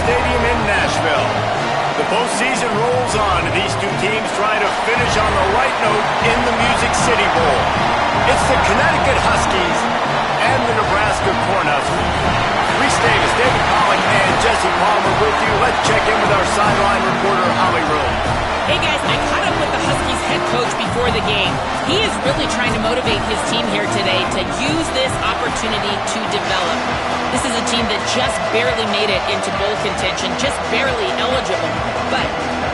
Stadium in Nashville. The postseason rolls on, and these two teams try to finish on the right note in the Music City Bowl. It's the Connecticut Huskies and the Nebraska Cornhuskers. Reese Davis, David Pollack, and Jesse Palmer with you. Let's check in with our sideline reporter, Holly Rose. Hey guys, I caught up with the Huskies head coach before the game. He is really trying to motivate his team here today to use this opportunity to develop. This is a team that just barely made it into bowl contention, just barely eligible. But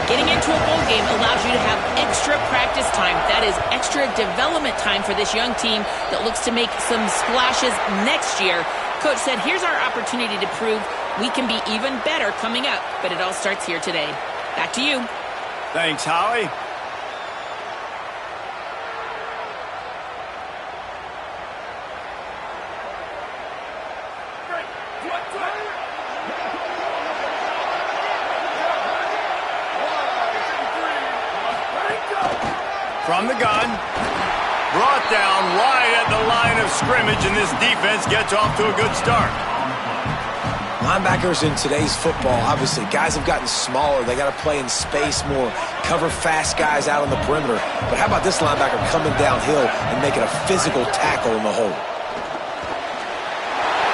getting into a bowl game allows you to have extra practice time. That is extra development time for this young team that looks to make some splashes next year. Coach said, here's our opportunity to prove we can be even better coming up. But it all starts here today. Back to you. Thanks, Howie. From the gun, brought down right at the line of scrimmage, and this defense gets off to a good start. Linebackers in today's football, obviously, guys have gotten smaller. They got to play in space more, cover fast guys out on the perimeter. But how about this linebacker coming downhill and making a physical tackle in the hole?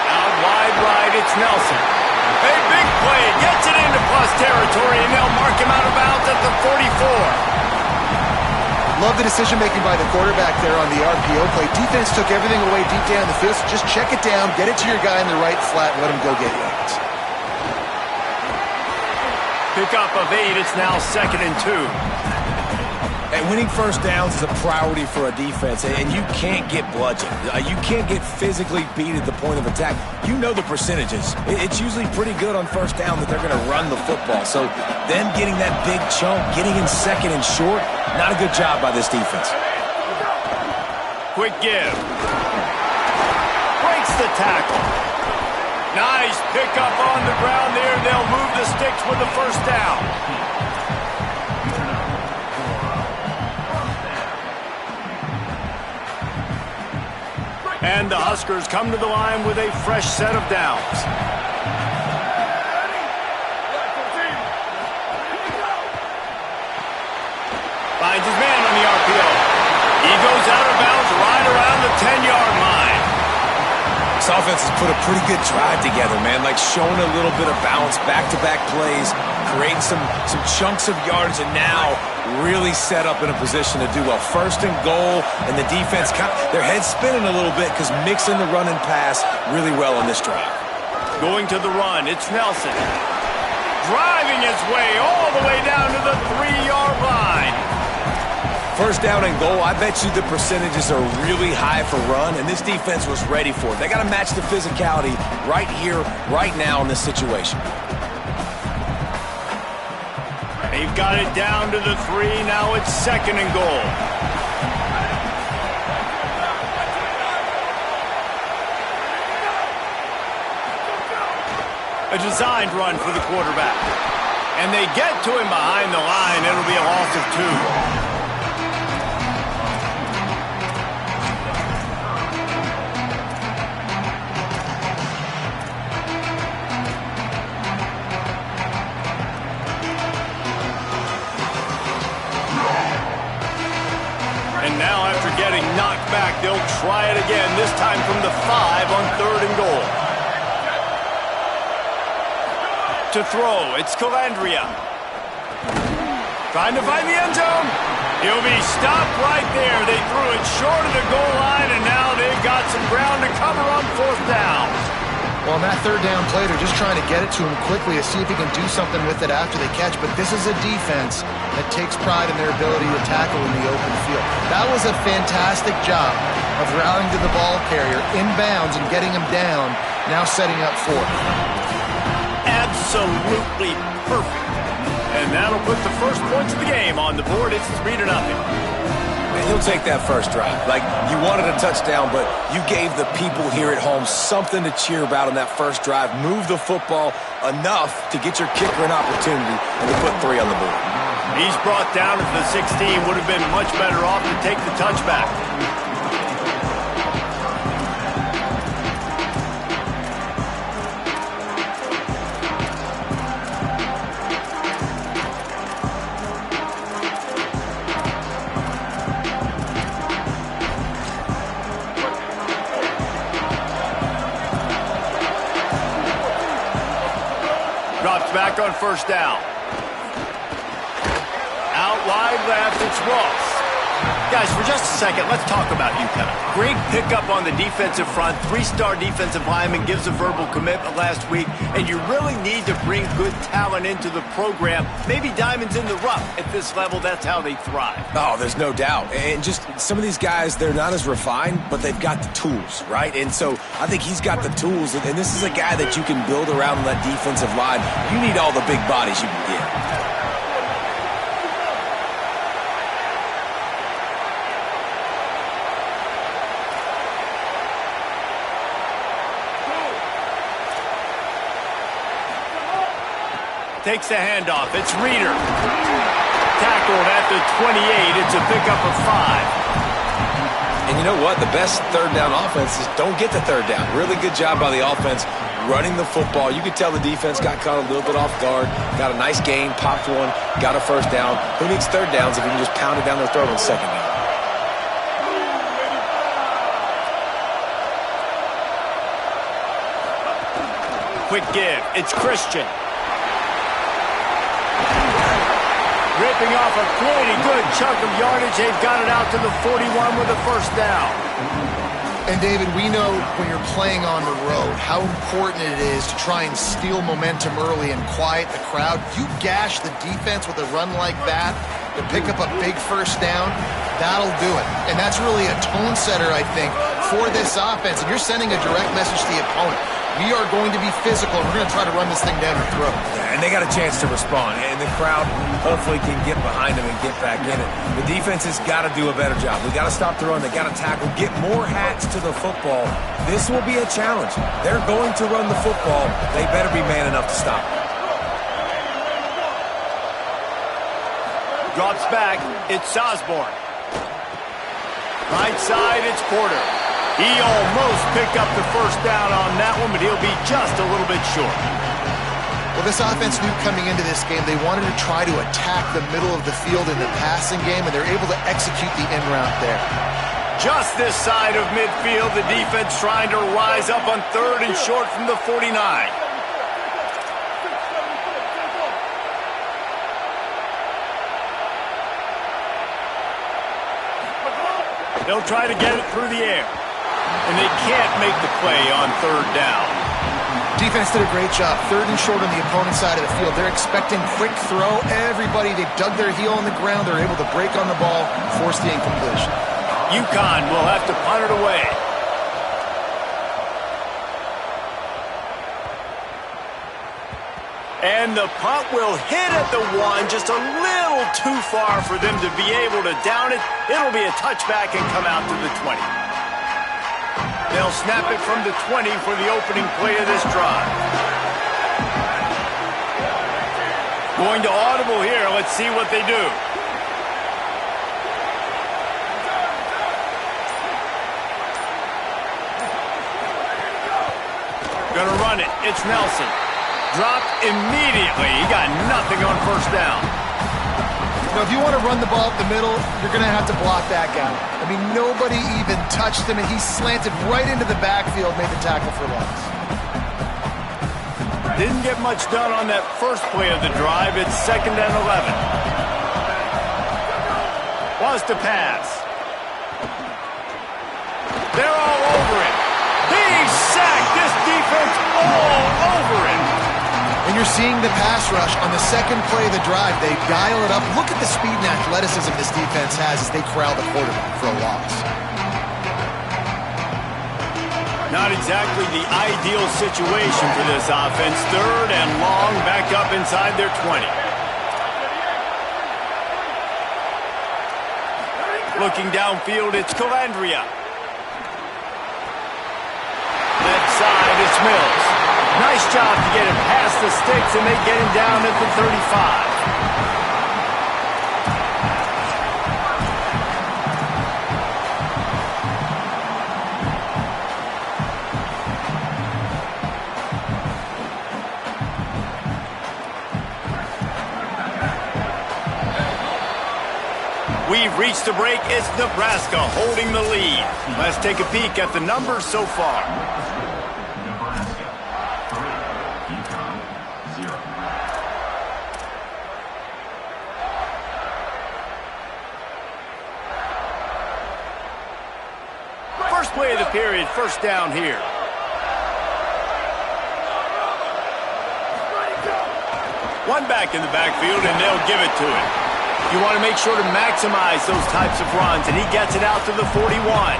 Out wide right, it's Nelson. A big play, gets it into plus territory, and they'll mark him out of bounds at the 44. Love the decision-making by the quarterback there on the RPO play. Defense took everything away deep down the field, so just check it down, get it to your guy in the right flat, and let him go get yards. Pickup of 8, it's now 2nd and 2. And winning first downs is a priority for a defense, and you can't get bludgeoned. You can't get physically beat at the point of attack. You know the percentages. It's usually pretty good on first down that they're going to run the football. So them getting that big chunk, getting in 2nd and short, not a good job by this defense. Quick give. Breaks the tackle. Nice pickup on the ground there. They'll move the sticks with the first down. And the Huskers come to the line with a fresh set of downs. Finds his man on the RPO. He goes out of bounds right around the 10-yard line. This offense has put a pretty good drive together, man. Like showing a little bit of balance, back-to-back plays, creating some chunks of yards, and now really set up in a position to do well. 1st and goal, and the defense, their head's spinning a little bit because mixing the run and pass really well on this drive. Going to the run, it's Nelson. Driving his way all the way down to the 3-yard line. 1st down and goal, I bet you the percentages are really high for run, and this defense was ready for it. They got to match the physicality right here, right now in this situation. They've got it down to the 3. Now it's 2nd and goal. A designed run for the quarterback. And they get to him behind the line. It'll be a loss of 2. And now after getting knocked back, they'll try it again, this time from the 5 on 3rd and goal. To throw, it's Calandria. Trying to find the end zone. He'll be stopped right there. They threw it short of the goal line, and now they've got some ground to cover on 4th down. Well, on that 3rd down play, they're just trying to get it to him quickly to see if he can do something with it after they catch. But this is a defense that takes pride in their ability to tackle in the open field. That was a fantastic job of rallying to the ball carrier inbounds and getting him down, now setting up 4th. Absolutely perfect. And that'll put the first points of the game on the board. It's 3-0. And he'll take that first drive. Like, you wanted a touchdown, but you gave the people here at home something to cheer about on that first drive. Move the football enough to get your kicker an opportunity and to put 3 on the board. He's brought down at the 16. Would have been much better off to take the touchback. mark on first down. Out wide left, it's Ross. Guys, for just a second, let's talk about Uconn. Great pickup on the defensive front. 3-star defensive lineman gives a verbal commitment last week, and you really need to bring good talent into the program. Maybe diamonds in the rough. At this level, that's how they thrive. Oh, there's no doubt. And just some of these guys, they're not as refined, but they've got the tools, right? And so I think he's got the tools, and this is a guy that you can build around on that defensive line. You need all the big bodies you can get. Takes the handoff. It's Reeder. Tackled at the 28. It's a pickup of 5. And you know what? The best third down offense is don't get the third down. Really good job by the offense running the football. You could tell the defense got caught a little bit off guard. Got a nice gain, popped one, got a first down. Who needs third downs if you can just pound it down their throat on second down? Quick give. It's Christian. Ripping off a pretty good chunk of yardage. They've got it out to the 41 with a first down. And, David, we know when you're playing on the road how important it is to try and steal momentum early and quiet the crowd. You gash the defense with a run like that to pick up a big first down, that'll do it. And that's really a tone setter, I think, for this offense. And you're sending a direct message to the opponent. We are going to be physical, and we're going to try to run this thing down your throat. Yeah, and they got a chance to respond, and the crowd hopefully can get behind them and get back in it. The defense has got to do a better job. We got to stop the run. They got to tackle, get more hats to the football. This will be a challenge. They're going to run the football. They better be man enough to stop it. Drops back. It's Osborne. Right side, it's Porter. He almost picked up the first down on that one, but he'll be just a little bit short. Well, this offense knew coming into this game they wanted to try to attack the middle of the field in the passing game, and they're able to execute the in route there. Just this side of midfield, the defense trying to rise up on 3rd and short from the 49. They'll try to get it through the air. And they can't make the play on 3rd down. Defense did a great job. 3rd and short on the opponent's side of the field. They're expecting quick throw. Everybody, they dug their heel on the ground. They're able to break on the ball, force the incompletion. Uconn will have to punt it away. And the punt will hit at the 1, just a little too far for them to be able to down it. It'll be a touchback and come out to the 20. They'll snap it from the 20 for the opening play of this drive. Going to audible here. Let's see what they do. Gonna run it. It's Nelson. Dropped immediately. He got nothing on first down. Now, if you want to run the ball up the middle, you're going to have to block that guy. I mean, nobody even touched him, and he slanted right into the backfield, made the tackle for loss. Didn't get much done on that first play of the drive. It's 2nd and 11. Wants to pass. They're all over it. Big sack. This defense all over it. And you're seeing the pass rush on the second play of the drive. They dial it up. Look at the speed and athleticism this defense has as they corral the quarterback for a loss. Not exactly the ideal situation for this offense. 3rd and long, back up inside their 20. Looking downfield, it's Calandria. Left side, it's Mills. Nice job to get him past the sticks, and they get him down at the 35. We've reached the break. It's Nebraska holding the lead. Let's take a peek at the numbers so far. play of the period, first down here. One back in the backfield, and they'll give it to him. You want to make sure to maximize those types of runs, and he gets it out to the 41.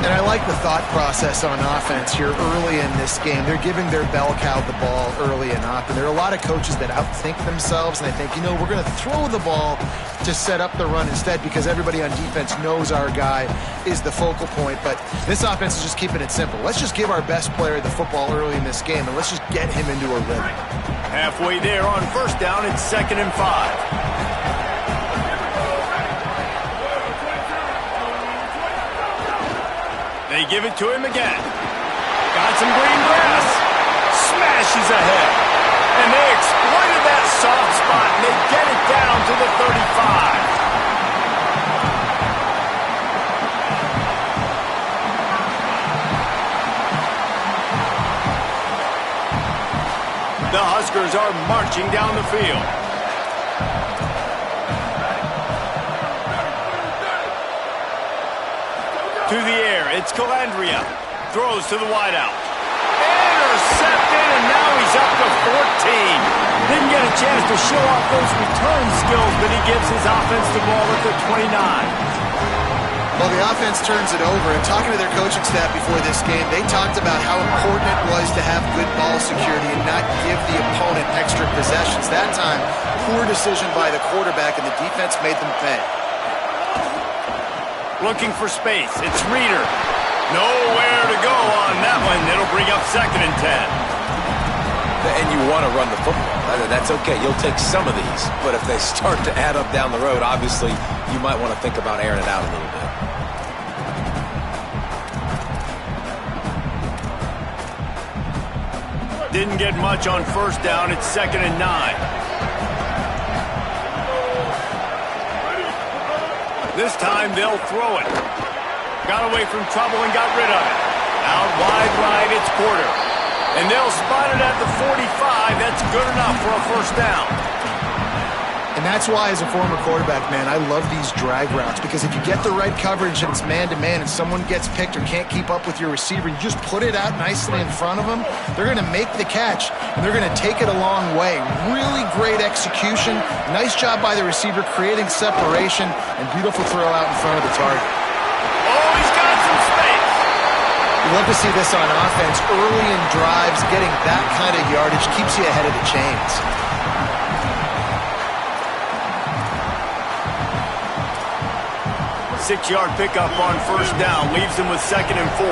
And I like the thought process on offense here early in this game. They're giving their bell cow the ball early enough, and there are a lot of coaches that outthink themselves, and they think, you know, we're going to throw the ball to set up the run instead because everybody on defense knows our guy is the focal point. But this offense is just keeping it simple. Let's just give our best player the football early in this game, and let's just get him into a rhythm. Halfway there on first down, it's 2nd and 5. They give it to him again. Got some green grass. Smashes ahead. And they exploited that soft spot, and they get it down to the 35. The Huskers are marching down the field. To the air, it's Calandria. Throws to the wideout. Intercepted, and now he's up to 14. Didn't get a chance to show off those return skills, but he gives his offense the ball at the 29. Well, the offense turns it over, and talking to their coaching staff before this game, they talked about how important it was to have good ball security and not give the opponent extra possessions. That time, poor decision by the quarterback, and the defense made them pay. Looking for space. It's Reeder. Nowhere to go on that one. It'll bring up 2nd and 10. And you want to run the football. That's okay. You'll take some of these. But if they start to add up down the road, obviously, you might want to think about airing it out a little bit. Didn't get much on first down. It's 2nd and 9. This time they'll throw it. Got away from trouble and got rid of it. Out wide right, it's Porter. And they'll spot it at the 45. That's good enough for a first down. And that's why, as a former quarterback, man, I love these drag routes, because if you get the right coverage and it's man-to-man and someone gets picked or can't keep up with your receiver, you just put it out nicely in front of them, they're going to make the catch, and they're going to take it a long way. Really great execution. Nice job by the receiver creating separation, and beautiful throw out in front of the target. Oh, he's got some space. You love to see this on offense. Early in drives, getting that kind of yardage keeps you ahead of the chains. 6-yard pickup on first down. Leaves them with 2nd and 4.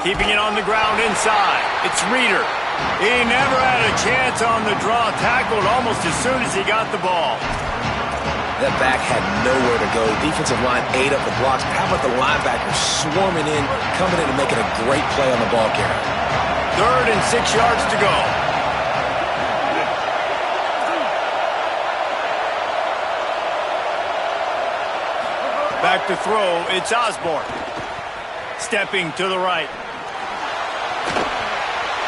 Keeping it on the ground inside. It's Reeder. He never had a chance on the draw. Tackled almost as soon as he got the ball. That back had nowhere to go. Defensive line ate up the blocks. How about the linebackers swarming in, coming in and making a great play on the ball carrier? 3rd and 6 yards to go. Back to throw, it's Osborne. Stepping to the right.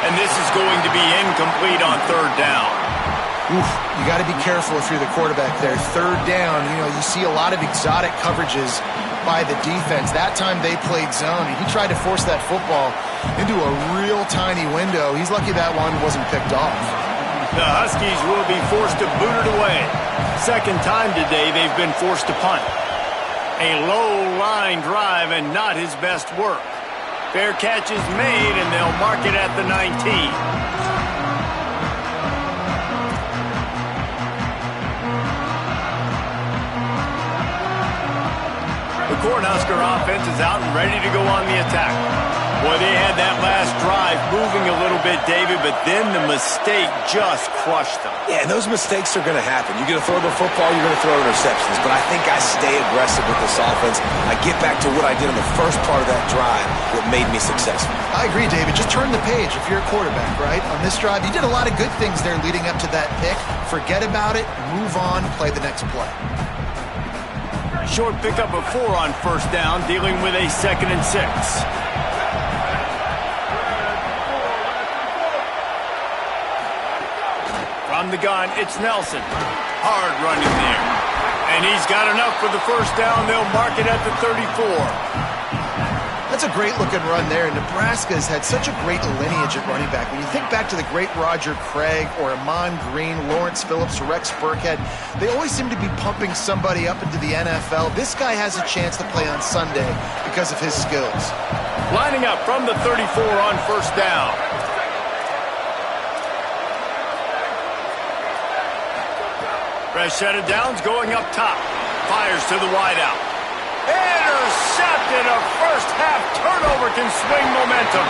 And this is going to be incomplete on 3rd down. Oof, you got to be careful if you're the quarterback there. 3rd down, you know, you see a lot of exotic coverages by the defense. That time they played zone, and he tried to force that football into a real tiny window. He's lucky that one wasn't picked off. The Huskies will be forced to boot it away. 2nd time today they've been forced to punt. A low-line drive and not his best work. Fair catch is made, and they'll mark it at the 19. The Cornhusker offense is out and ready to go on the attack. Boy, they had that last drive moving a little bit, David, but then the mistake just crushed them. Yeah, and those mistakes are going to happen. You're going to throw the football, you're going to throw interceptions. But I think I stay aggressive with this offense. I get back to what I did in the first part of that drive that made me successful. I agree, David. Just turn the page if you're a quarterback, right? On this drive, you did a lot of good things there leading up to that pick. Forget about it, move on, play the next play. Short pickup of 4 on first down, dealing with a 2nd and 6. From the gun, it's Nelson. Hard running there. And he's got enough for the first down. They'll mark it at the 34. That's a great-looking run there. Nebraska has had such a great lineage at running back. When you think back to the great Roger Craig or Amon Green, Lawrence Phillips, Rex Burkhead, they always seem to be pumping somebody up into the NFL. This guy has a chance to play on Sunday because of his skills. Lining up from the 34 on first down. Fresh set of downs going up top. Fires to the wideout. Intercepted. A first-half turnover can swing momentum.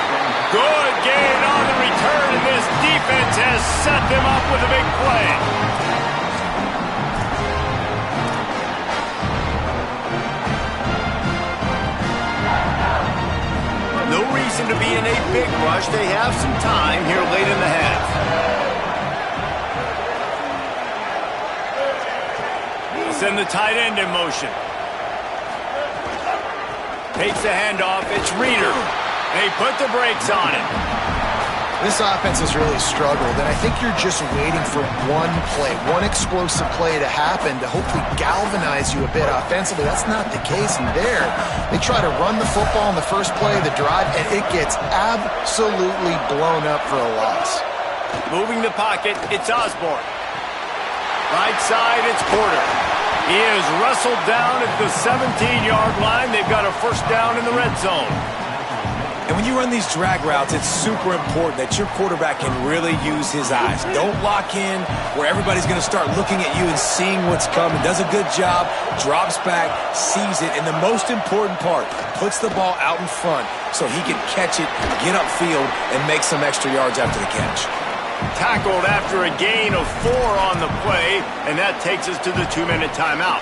Good gain on the return, and this defense has set them up with a big play. No reason to be in a big rush. They have some time here late in the half. Send the tight end in motion. Takes the handoff. It's Reeder. They put the brakes on it. This offense has really struggled, and I think you're just waiting for one play, one explosive play to happen to hopefully galvanize you a bit offensively. That's not the case in there. They try to run the football in the first play of the drive, and it gets absolutely blown up for a loss. Moving the pocket, it's Osborne. Right side, it's Porter. He is wrestled down at the 17-yard line. They've got a first down in the red zone. And when you run these drag routes, it's super important that your quarterback can really use his eyes. Don't lock in where everybody's going to start looking at you and seeing what's coming. Does a good job, drops back, sees it, and the most important part, puts the ball out in front so he can catch it, get upfield, and make some extra yards after the catch. Tackled after a gain of 4 on the play, and that takes us to the 2-minute timeout.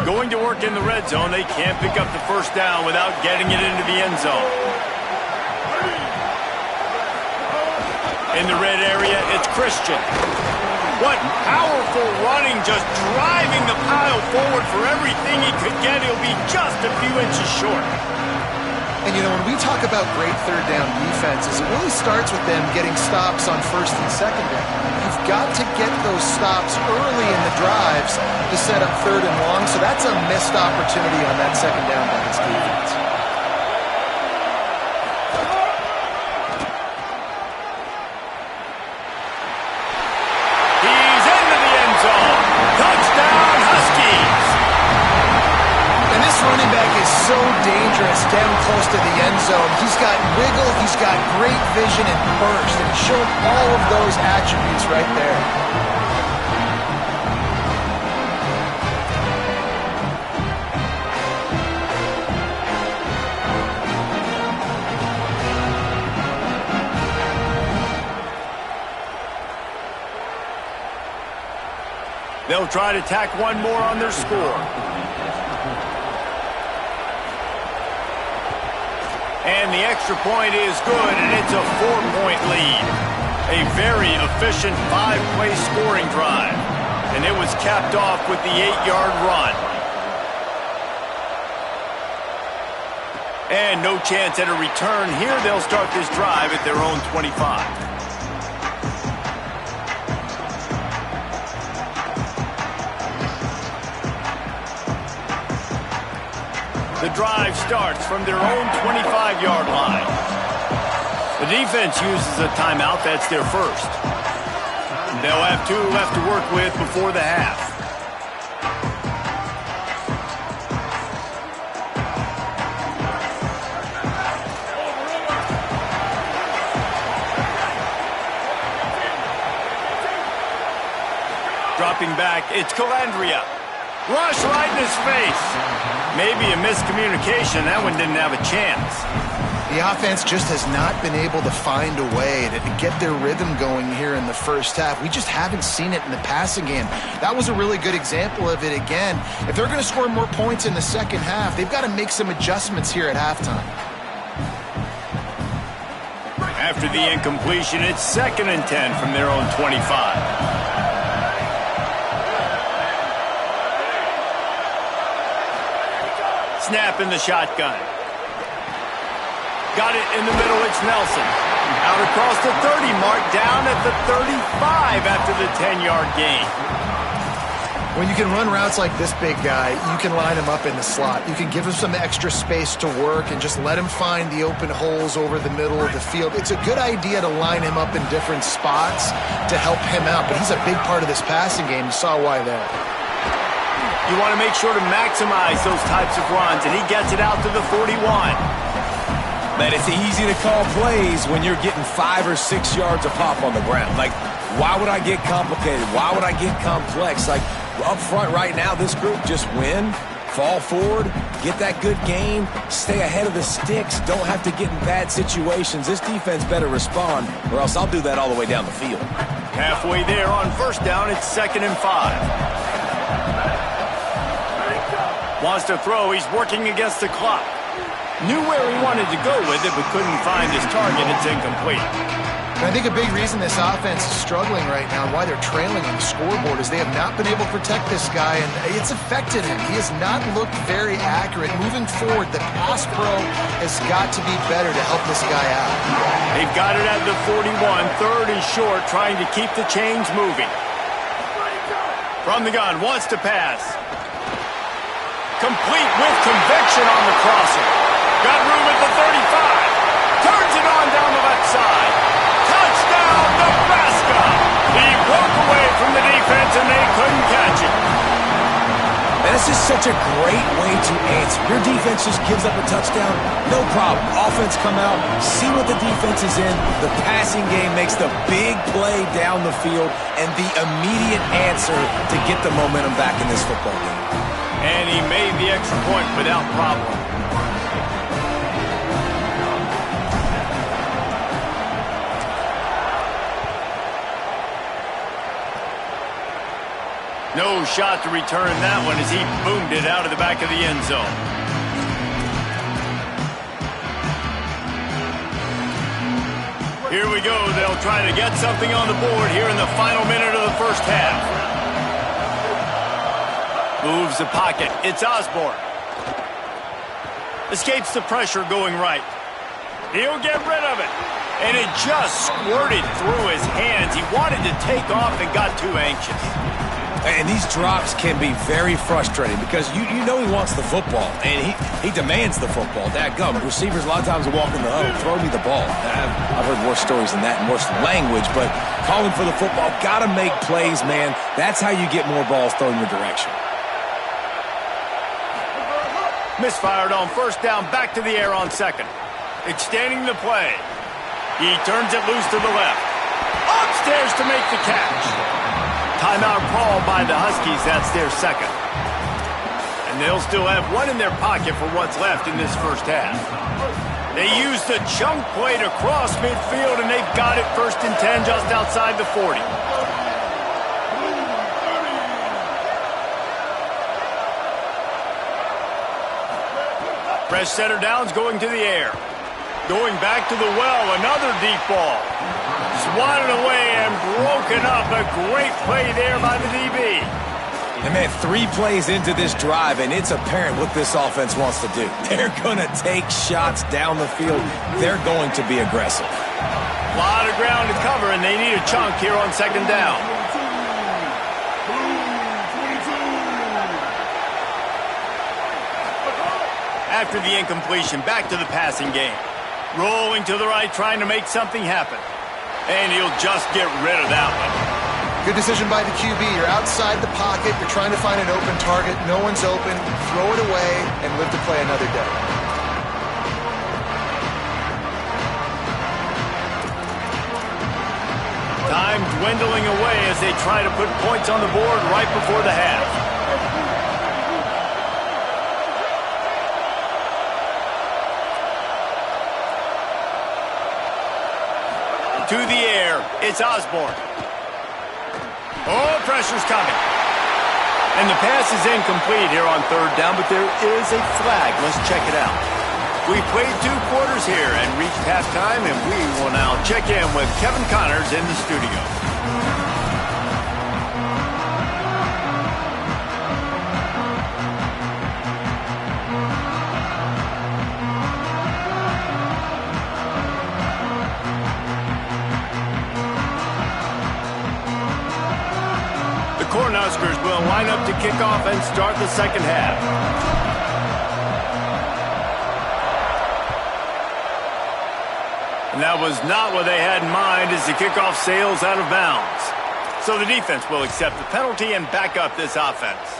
Going to work in the red zone. They can't pick up the first down without getting it into the end zone. In the red area, it's Christian. What powerful running, just driving the pile forward for everything he could get. He'll be just a few inches short. And, you know, when we talk about great third down defenses, it really starts with them getting stops on first and second down. You've got to get those stops early in the drives to set up third and long, so that's a missed opportunity on that second down by this defense. Running back is so dangerous down close to the end zone. He's got wiggle, he's got great vision and burst, and he's shown all of those attributes right there. They'll try to tack one more on their score. And the extra point is good, and it's a 4-point lead. A very efficient 5-play scoring drive. And it was capped off with the 8-yard run. And no chance at a return here. They'll start this drive at their own 25. The drive starts from their own 25-yard line. The defense uses a timeout. That's their first. They'll have 2 left to work with before the half. Dropping back, it's Calandria. Rush right in his face. Maybe a miscommunication. That one didn't have a chance. The offense just has not been able to find a way to get their rhythm going here in the first half. We just haven't seen it in the passing game. That was a really good example of it again. If they're going to score more points in the second half, they've got to make some adjustments here at halftime. After the incompletion, it's 2nd and 10 from their own 25. Snap in the shotgun. Got it in the middle, it's Nelson. Out across the 30 mark, down at the 35 after the 10-yard gain. When you can run routes like this big guy, you can line him up in the slot. You can give him some extra space to work and just let him find the open holes over the middle of the field. It's a good idea to line him up in different spots to help him out, but he's a big part of this passing game. You saw why there. You want to make sure to maximize those types of runs, and he gets it out to the 41. Man, it's easy to call plays when you're getting 5 or 6 yards a pop on the ground. Like, why would I get complicated? Why would I get complex? Like, up front right now, this group just win, fall forward, get that good game, stay ahead of the sticks, don't have to get in bad situations. This defense better respond, or else I'll do that all the way down the field. Halfway there on first down, it's 2nd and 5. Wants to throw, he's working against the clock. Knew where he wanted to go with it, but couldn't find his target. It's incomplete. And I think a big reason this offense is struggling right now and why they're trailing on the scoreboard is they have not been able to protect this guy, and it's affected him. He has not looked very accurate. Moving forward, the pass pro has got to be better to help this guy out. They've got it at the 41, 3rd and short, trying to keep the chains moving. From the gun, wants to pass. Complete with conviction on the crosser. Got room at the 35. Turns it on down the left side. Touchdown, Nebraska! He broke away from the defense and they couldn't catch it. And this is such a great way to answer. Your defense just gives up a touchdown, no problem. Offense come out, see what the defense is in. The passing game makes the big play down the field and the immediate answer to get the momentum back in this football game. And he made the extra point without problem. No shot to return that one as he boomed it out of the back of the end zone. Here we go. They'll try to get something on the board here in the final minute of the first half. Moves the pocket. It's Osborne. Escapes the pressure going right. He'll get rid of it. And it just squirted through his hands. He wanted to take off and got too anxious. And these drops can be very frustrating because you know he wants the football, and he demands the football. Dadgum, receivers a lot of times will walk in the huddle, throw me the ball. I've heard worse stories than that and worse language, but calling for the football, got to make plays, man. That's how you get more balls thrown in your direction. Misfired on first down, back to the air on 2nd. Extending the play. He turns it loose to the left. Upstairs to make the catch. Timeout call by the Huskies. That's their 2nd. And they'll still have one in their pocket for what's left in this first half. They use the chunk play to cross midfield, and they've got it 1st and 10 just outside the 40. Fresh center downs going to the air. Going back to the well, another deep ball. Swatted away and broken up. A great play there by the DB. And man, 3 plays into this drive, and it's apparent what this offense wants to do. They're going to take shots down the field. They're going to be aggressive. A lot of ground to cover, and they need a chunk here on 2nd down. After the incompletion, back to the passing game. Rolling to the right, trying to make something happen. And he'll just get rid of that one. Good decision by the QB. You're outside the pocket. You're trying to find an open target. No one's open. Throw it away and live to play another day. Time dwindling away as they try to put points on the board right before the half. To the air, it's Osborne. Oh, pressure's coming. And the pass is incomplete here on 3rd down, but there is a flag. Let's check it out. We played 2 quarters here and reached halftime, and we will now check in with Kevin Connors in the studio. now line up to kick off and start the second half. And that was not what they had in mind as the kickoff sails out of bounds. So the defense will accept the penalty and back up this offense.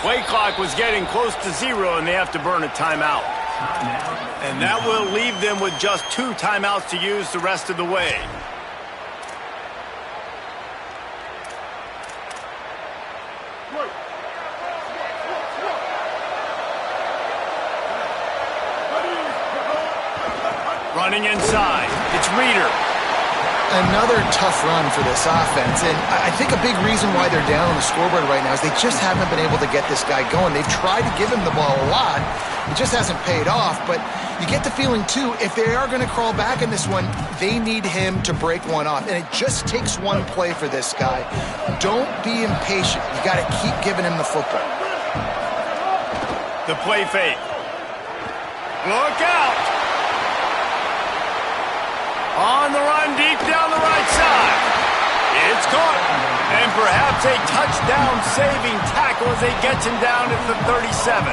Play clock was getting close to 0, and they have to burn a timeout. And that will leave them with just 2 timeouts to use the rest of the way. Running inside, it's Reeder. Another tough run for this offense, and I think a big reason why they're down on the scoreboard right now is they just haven't been able to get this guy going. They've tried to give him the ball a lot. It just hasn't paid off, but you get the feeling, too, if they are going to crawl back in this one, they need him to break one off, and it just takes one play for this guy. Don't be impatient. You got to keep giving him the football. The play fake. Look out! On the run, deep down the right side. It's caught. And perhaps a touchdown-saving tackle as they get him down at the 37.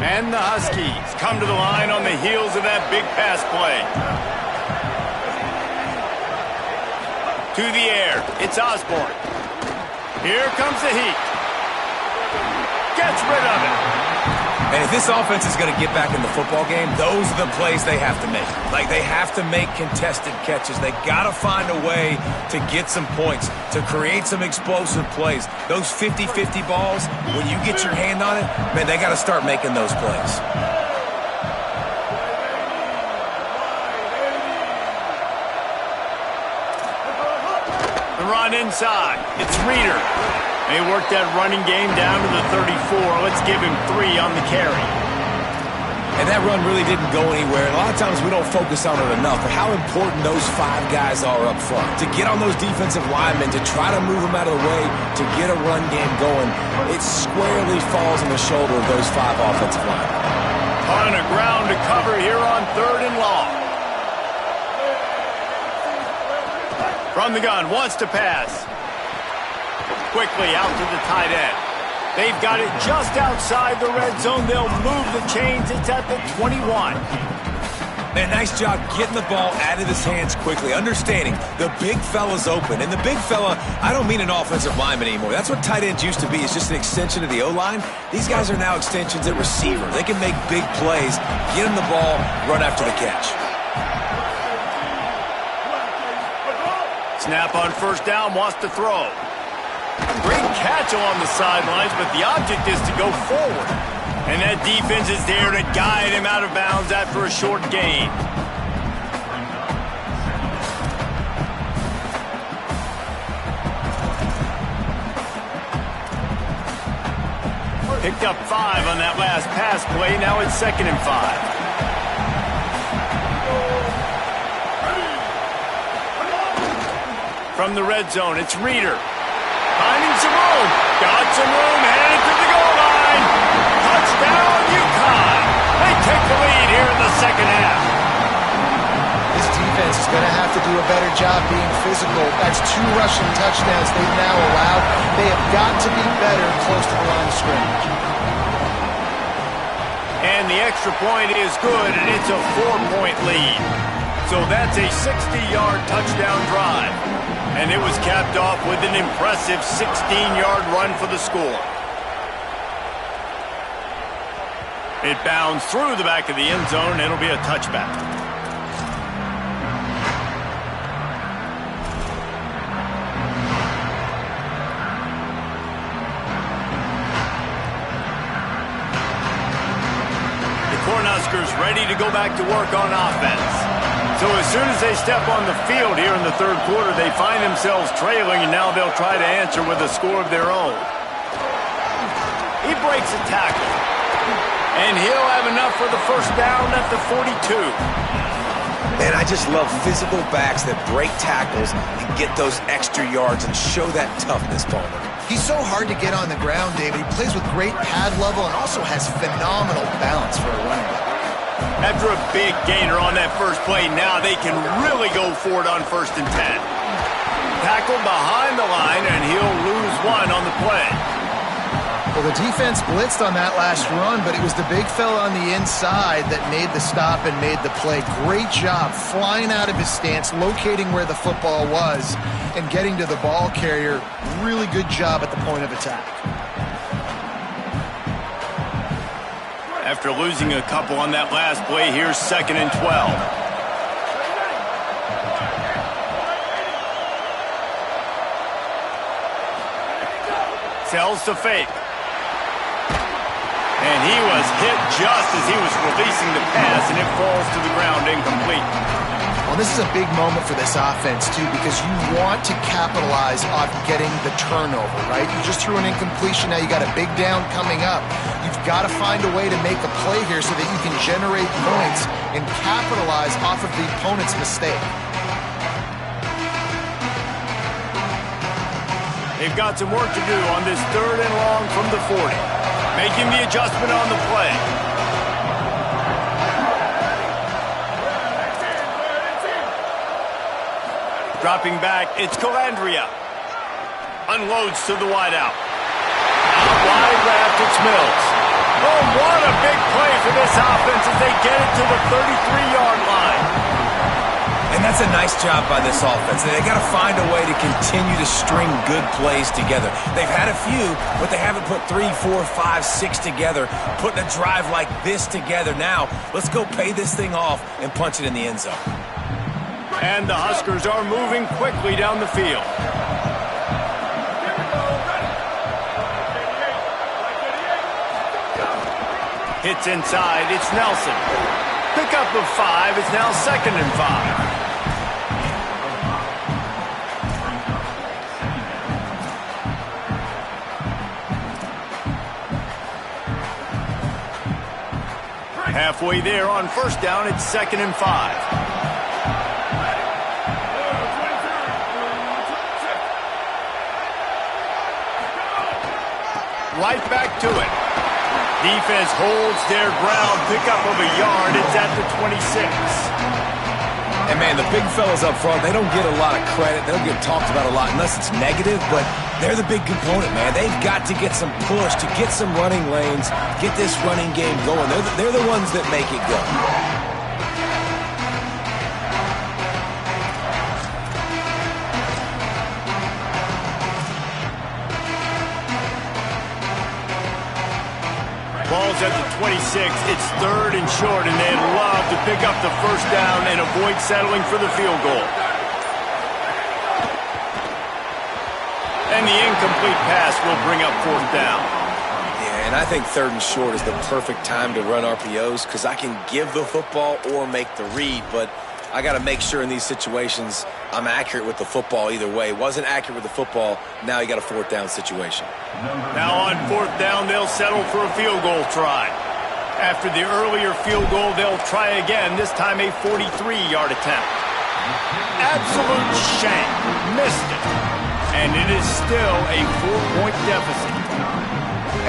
And the Huskies come to the line on the heels of that big pass play. To the air, it's Osborne. Here comes the heat. Gets rid of it. And if this offense is going to get back in the football game, those are the plays they have to make. Like, they have to make contested catches. They got to find a way to get some points, to create some explosive plays. Those 50-50 balls, when you get your hand on it, man, they got to start making those plays. The run inside. It's Reeder. They work that running game down to the 34. Let's give him 3 on the carry. And that run really didn't go anywhere. And a lot of times we don't focus on it enough, but how important those 5 guys are up front. To get on those defensive linemen, to try to move them out of the way, to get a run game going, it squarely falls on the shoulder of those 5 offensive linemen. On the ground to cover here on 3rd and long. From the gun, wants to pass. Quickly out to the tight end. They've got it just outside the red zone. They'll move the chains. It's at the 21. Man, nice job getting the ball out of his hands quickly, understanding the big fella's open. And the big fella, I don't mean an offensive lineman anymore. That's what tight ends used to be. It's just an extension of the O-line. These guys are now extensions at receiver. They can make big plays, get him the ball, run after the catch. Snap on 1st down, wants to throw. Great catch along the sidelines, but the object is to go forward. And that defense is there to guide him out of bounds after a short gain. Picked up 5 on that last pass play. Now it's 2nd and 5. From the red zone, it's Reeder. Finding some room. Got some room, headed to the goal line. Touchdown, Uconn. They take the lead here in the second half. This defense is going to have to do a better job being physical. That's 2 rushing touchdowns they've now allowed. They have got to be better close to the line of scrimmage. And the extra point is good, and it's a 4-point lead. So that's a 60-yard touchdown drive. And it was capped off with an impressive 16-yard run for the score. It bounds through the back of the end zone. It'll be a touchback. The Cornhuskers ready to go back to work on offense. So as soon as they step on the field here in the third quarter, they find themselves trailing, and now they'll try to answer with a score of their own. He breaks a tackle, and he'll have enough for the first down at the 42. And I just love physical backs that break tackles and get those extra yards and show that toughness, Palmer. He's so hard to get on the ground, David. He plays with great pad level and also has phenomenal balance for a running back. After a big gainer on that first play, now they can really go for it on 1st and 10. Tackled behind the line, and he'll lose one on the play. Well, the defense blitzed on that last run, but it was the big fella on the inside that made the stop and made the play. Great job flying out of his stance, locating where the football was, and getting to the ball carrier. Really good job at the point of attack. After losing a couple on that last play, here's 2nd and 12. Sells to fake. And he was hit just as he was releasing the pass, and it falls to the ground incomplete. Well, this is a big moment for this offense, too, because you want to capitalize on getting the turnover, right? You just threw an incompletion. Now you got a big down coming up. You've got to find a way to make a play here so that you can generate points and capitalize off of the opponent's mistake. They've got some work to do on this 3rd and long from the 40. Making the adjustment on the play. Dropping back, it's Calandria. Unloads to the wideout. Out wide left, it's Mills. Oh, what a big play for this offense as they get it to the 33-yard line. And that's a nice job by this offense. They got to find a way to continue to string good plays together. They've had a few, but they haven't put 3, 4, 5, 6 together, putting a drive like this together. Now, let's go pay this thing off and punch it in the end zone. And the Huskers are moving quickly down the field. Hits inside, it's Nelson. Pickup of 5 is now 2nd and 5. Halfway there on 1st down, it's 2nd and 5. Right back to it. Defense holds their ground. Pickup of a yard. It's at the 26. And, man, the big fellas up front, they don't get a lot of credit. They don't get talked about a lot unless it's negative, but they're the big component, man. They've got to get some push, to get some running lanes, get this running game going. They're the ones that make it go. Ball's at the 26. It's 3rd and short, and they'd love to pick up the 1st down and avoid settling for the field goal. And the incomplete pass will bring up 4th down. Yeah, and I think 3rd and short is the perfect time to run RPOs because I can give the football or make the read, but I got to make sure in these situations I'm accurate with the football either way. Wasn't accurate with the football, now you got a 4th down situation. Now on 4th down, they'll settle for a field goal try. After the earlier field goal, they'll try again, this time a 43-yard attempt. Absolute shank. Missed it. And it is still a 4-point deficit.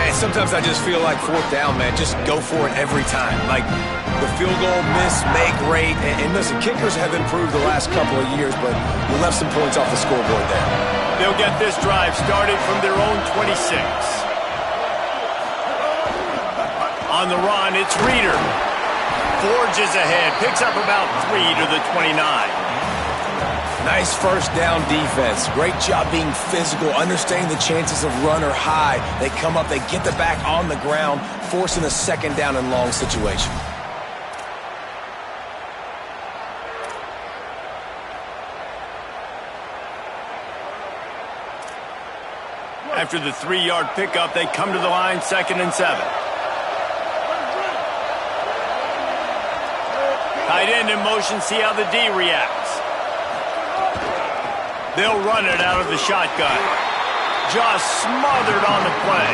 Hey, sometimes I just feel like 4th down, man. Just go for it every time. Like the field goal miss, make rate. And listen, kickers have improved the last couple of years, but we left some points off the scoreboard there. They'll get this drive started from their own 26. On the run, it's Reeder. Forges ahead, picks up about 3 to the 29. Nice 1st down defense. Great job being physical, understanding the chances of run are high. They come up, they get the back on the ground, forcing a 2nd down and long situation. After the 3-yard pickup, they come to the line, 2nd and 7. Tight end in motion, see how the D reacts. They'll run it out of the shotgun. Just smothered on the play.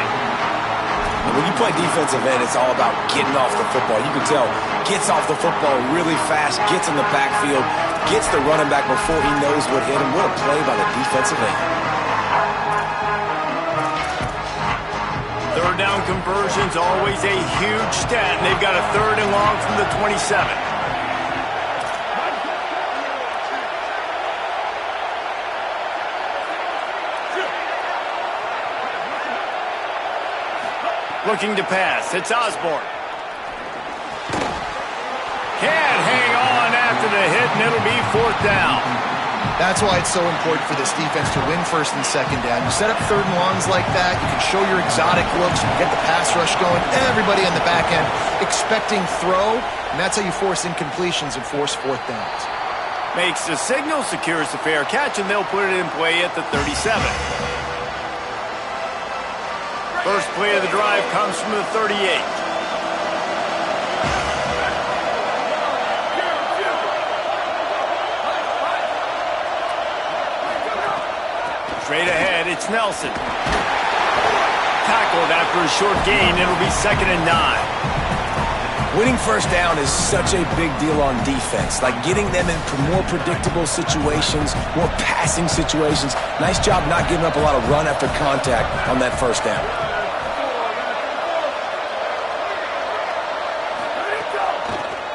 And when you play defensive end, it's all about getting off the football. You can tell, gets off the football really fast, gets in the backfield, gets the running back before he knows what hit him. What a play by the defensive end. Third down conversion's always a huge stat, and they've got a 3rd and long from the 27. Looking to pass. It's Osborne. Can't hang on after the hit, and it'll be 4th down. That's why it's so important for this defense to win 1st and 2nd down. You set up 3rd and longs like that, you can show your exotic looks, you can get the pass rush going, everybody on the back end expecting throw, and that's how you force incompletions and force 4th downs. Makes the signal, secures the fair catch, and they'll put it in play at the 37. First play of the drive comes from the 38. Straight ahead, it's Nelson. Tackled after a short gain, it'll be 2nd and 9. Winning 1st down is such a big deal on defense. Like getting them in more predictable situations, more passing situations. Nice job not giving up a lot of run after contact on that 1st down.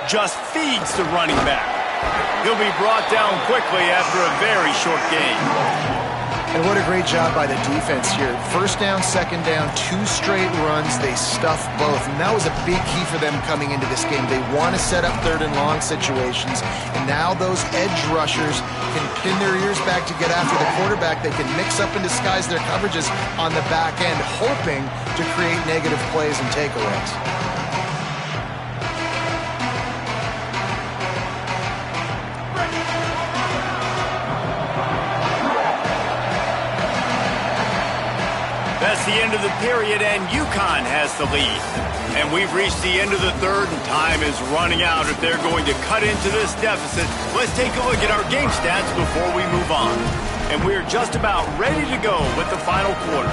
Just feeds the running back. He'll be brought down quickly after a very short gain. And what a great job by the defense here. 1st down, 2nd down, 2 straight runs. They stuffed both, and that was a big key for them coming into this game. They want to set up 3rd and long situations, and now those edge rushers can pin their ears back to get after the quarterback. They can mix up and disguise their coverages on the back end, hoping to create negative plays and takeaways. That's the end of the period, and Uconn has the lead. And we've reached the end of the 3rd, and time is running out if they're going to cut into this deficit. Let's take a look at our game stats before we move on. And we're just about ready to go with the final quarter.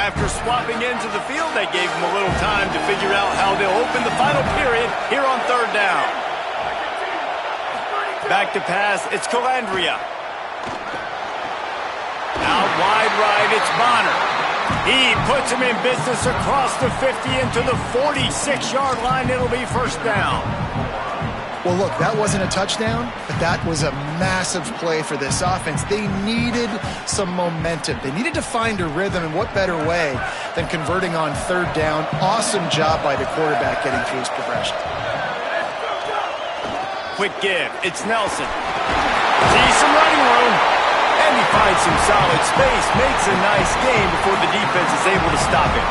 After swapping into the field, that gave them a little time to figure out how they'll open the final period here on 3rd down. Back to pass, it's Calandria. Out wide right, it's Bonner. He puts him in business across the 50 into the 46-yard line. It'll be 1st down. Well, look, that wasn't a touchdown, but that was a massive play for this offense. They needed some momentum. They needed to find a rhythm, and what better way than converting on 3rd down. Awesome job by the quarterback getting through his progression. Quick give. It's Nelson. Sees some running room. And he finds some solid space. Makes a nice gain before the defense is able to stop him.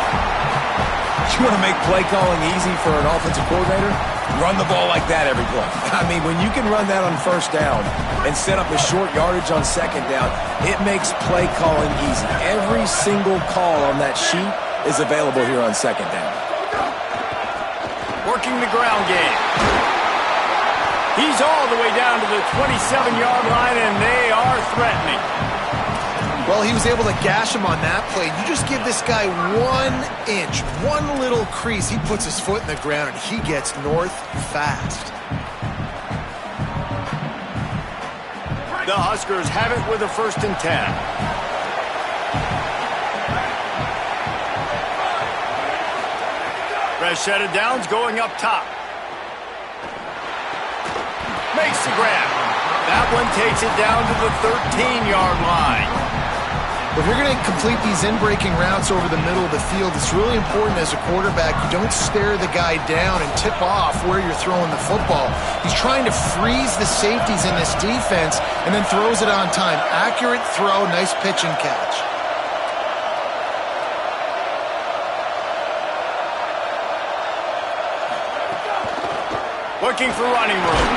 You want to make play calling easy for an offensive coordinator? Run the ball like that every play. I mean, when you can run that on 1st down and set up a short yardage on 2nd down, it makes play calling easy. Every single call on that sheet is available here on 2nd down. Working the ground game. He's all the way down to the 27-yard line, and they are threatening. Well, he was able to gash him on that play. You just give this guy 1 inch, one little crease. He puts his foot in the ground, and he gets north fast. The Huskers have it with a 1st and 10. Fresh set of downs going up top. Makes the grab. That one takes it down to the 13-yard line. If you're going to complete these in-breaking routes over the middle of the field, it's really important as a quarterback you don't stare the guy down and tip off where you're throwing the football. He's trying to freeze the safeties in this defense and then throws it on time. Accurate throw, nice pitch and catch. Looking for running room.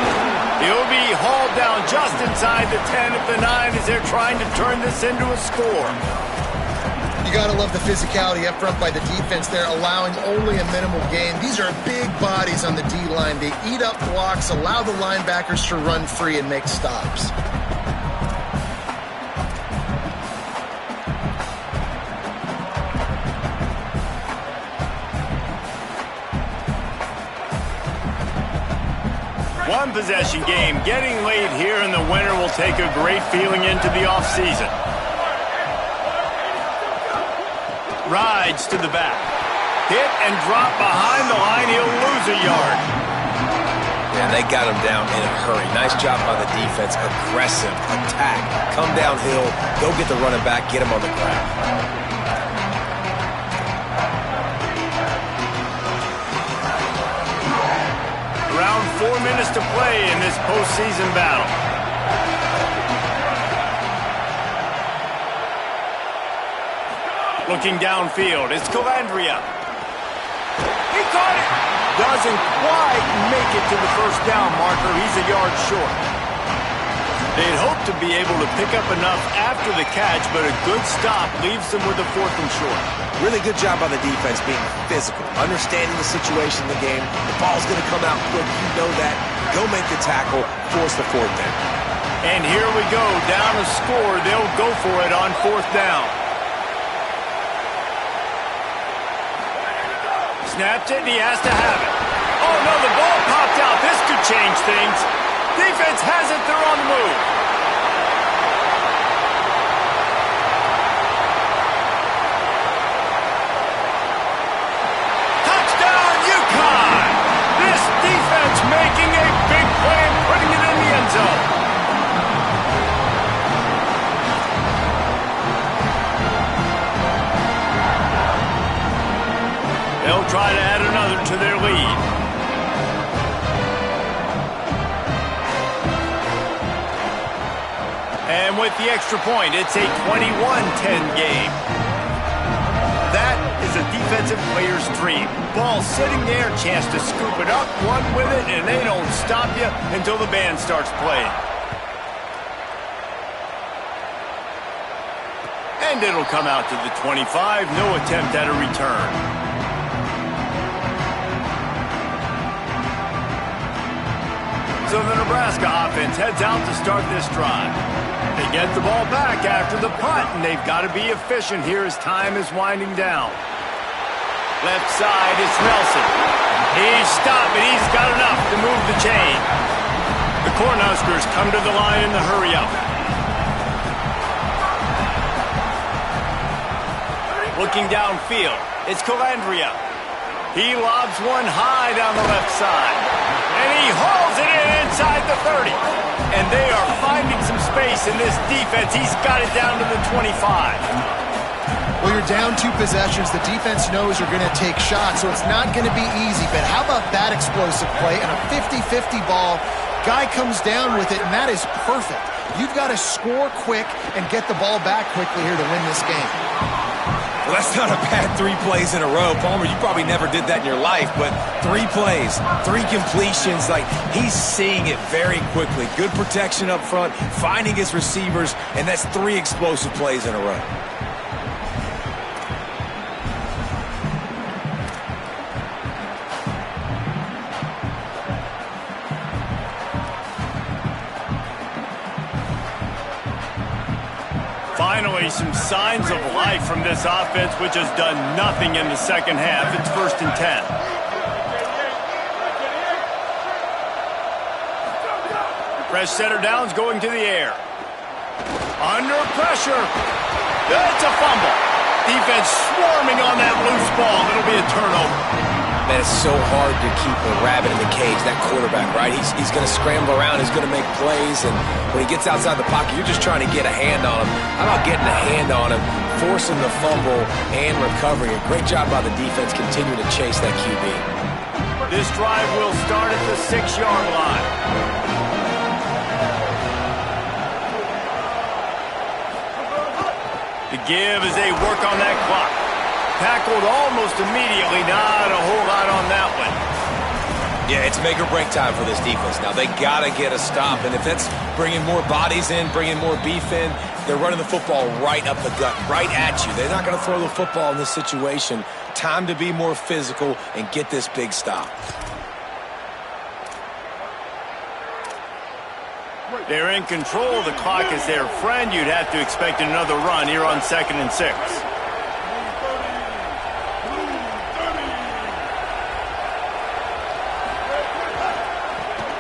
He'll be hauled down just inside the 10 of the 9 as they're trying to turn this into a score. You got to love the physicality up front by the defense there, allowing only a minimal gain. These are big bodies on the D-line. They eat up blocks, allow the linebackers to run free and make stops. One possession game. Getting late here in the winter will take a great feeling into the offseason. Rides to the back. Hit and drop behind the line. He'll lose a yard. Yeah, they got him down in a hurry. Nice job by the defense. Aggressive. Attack. Come downhill. Go get the running back. Get him on the ground. Around 4 minutes to play in this postseason battle. Looking downfield, it's Calandria. He caught it. Doesn't quite make it to the first down marker. He's a yard short. They'd hope to be able to pick up enough after the catch, but a good stop leaves them with a 4th and short. Really good job by the defense being physical, understanding the situation in the game. The ball's going to come out quick. You know that. Go make the tackle, force the 4th down. And here we go, down a score. They'll go for it on 4th down. Snapped it, and he has to have it. Oh, no, the ball popped out. This could change things. Defense has it. They're on the move. Touchdown, Uconn! This defense making a big play and putting it in the end zone. They'll try to add another to their lead. And with the extra point, it's a 21-10 game. That is a defensive player's dream. Ball sitting there, chance to scoop it up, run with it, and they don't stop you until the band starts playing. And it'll come out to the 25. No attempt at a return. So the Nebraska offense heads out to start this drive. They get the ball back after the punt, and they've got to be efficient here as time is winding down. Left side, it's Nelson. He's stopped, and he's got enough to move the chain. The Cornhuskers come to the line in the hurry-up. Looking downfield, it's Calandria. He lobs one high down the left side. And he hauls it in inside the 30. And they are finding some space in this defense. He's got it down to the 25. Well, you're down 2 possessions. The defense knows you're going to take shots, so it's not going to be easy. But how about that explosive play and a 50-50 ball? Guy comes down with it, and that is perfect. You've got to score quick and get the ball back quickly here to win this game. Well, that's not a bad 3 plays in a row. Palmer, you probably never did that in your life, but 3 plays, 3 completions, like he's seeing it very quickly. Good protection up front, finding his receivers, and that's 3 explosive plays in a row. Finally, some signs of life from this offense, which has done nothing in the second half. It's 1st and 10. Fresh setter downs going to the air. Under pressure. That's a fumble. Defense swarming on that loose ball. It'll be a turnover. Man, it's so hard to keep a rabbit in the cage, that quarterback, right? He's going to scramble around, he's going to make plays, and when he gets outside the pocket, you're just trying to get a hand on him. How about getting a hand on him, forcing the fumble, and recovering? A great job by the defense continuing to chase that QB. This drive will start at the 6-yard line. The give as they work on that clock. Tackled almost immediately. Not a whole lot on that one. Yeah, it's make or break time for this defense. Now, they got to get a stop, and if that's bringing more bodies in, bringing more beef in, they're running the football right up the gut, right at you. They're not going to throw the football in this situation. Time to be more physical and get this big stop. They're in control. The clock is their friend. You'd have to expect another run here on 2nd and 6.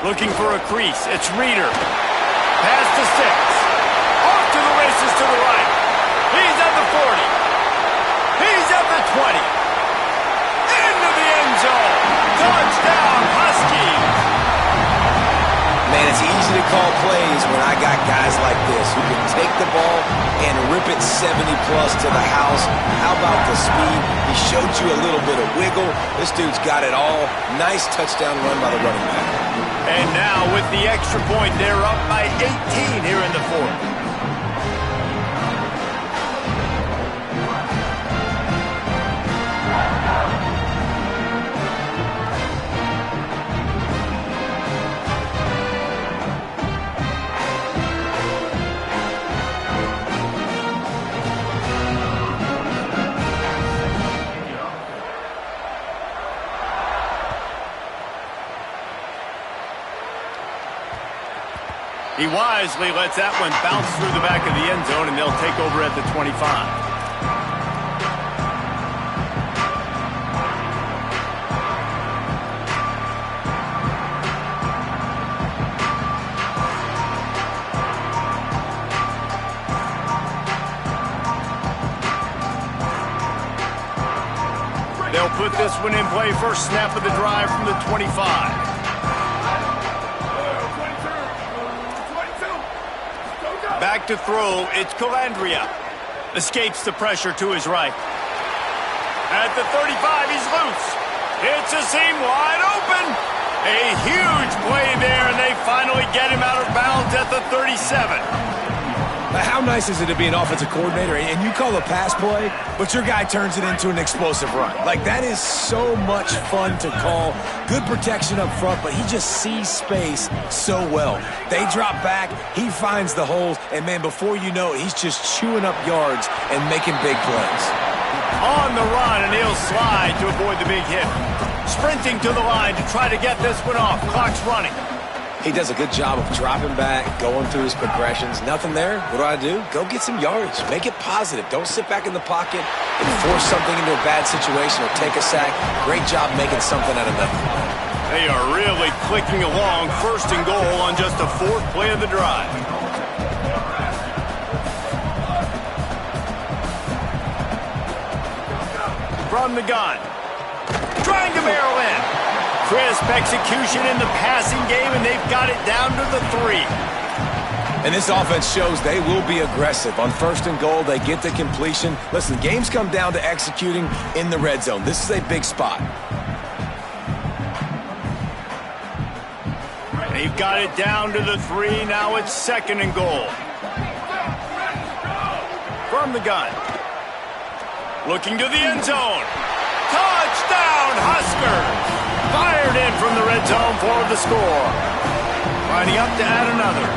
Looking for a crease. It's Reeder. Pass to 6. Off to the races to the right. He's at the 40. He's at the 20. Into the end zone. Touchdown, Huskies. Man, it's easy to call plays when I got guys like this who can take the ball and rip it 70-plus to the house. How about the speed? He showed you a little bit of wiggle. This dude's got it all. Nice touchdown run by the running back. And now with the extra point, they're up by 18 here in the 4th. He wisely lets that one bounce through the back of the end zone, and they'll take over at the 25. They'll put this one in play. First snap of the drive from the 25. Back to throw, it's Calandria. Escapes the pressure to his right. At the 35, he's loose. It's a seam wide open. A huge play there, and they finally get him out of bounds at the 37. How nice is it to be an offensive coordinator and you call a pass play, but your guy turns it into an explosive run? Like, that is so much fun to call. Good protection up front, but he just sees space so well. They drop back, he finds the holes, and, man, before you know it, he's just chewing up yards and making big plays. On the run, and he'll slide to avoid the big hit. Sprinting to the line to try to get this one off. Clock's running. He does a good job of dropping back, going through his progressions. Nothing there. What do? Go get some yardage. Make it positive. Don't sit back in the pocket and force something into a bad situation or take a sack. Great job making something out of nothing. They are really clicking along. 1st and goal on just the 4th play of the drive. From the gun. Trying to barrel in. Crisp execution in the passing game, and they've got it down to the 3. And this offense shows they will be aggressive. On 1st and goal, they get the completion. Listen, games come down to executing in the red zone. This is a big spot. They've got it down to the 3. Now it's 2nd and goal. From the gun. Looking to the end zone. Touchdown, Huskers! Fired in from the red zone for the score. Lining up to add another.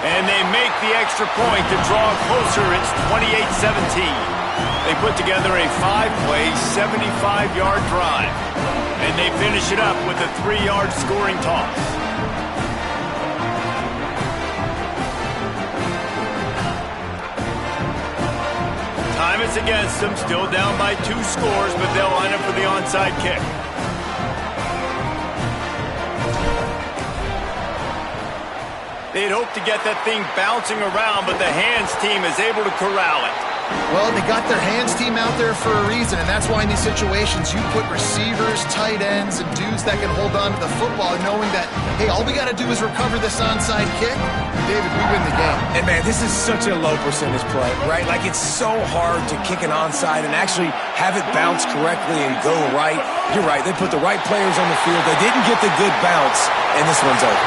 And they make the extra point to draw closer. It's 28-17. They put together a 5-play, 75-yard drive. And they finish it up with a 3-yard scoring toss. Time is against them, still down by 2 scores, but they'll line up for the onside kick. They'd hope to get that thing bouncing around, but the hands team is able to corral it. Well, they got their hands team out there for a reason, and that's why in these situations you put receivers, tight ends, and dudes that can hold on to the football, knowing that, hey, all we got to do is recover this onside kick. David, we win the game. And, man, this is such a low percentage play, right? Like, it's so hard to kick an onside and actually have it bounce correctly and go right. You're right. They put the right players on the field. They didn't get the good bounce, and this one's over.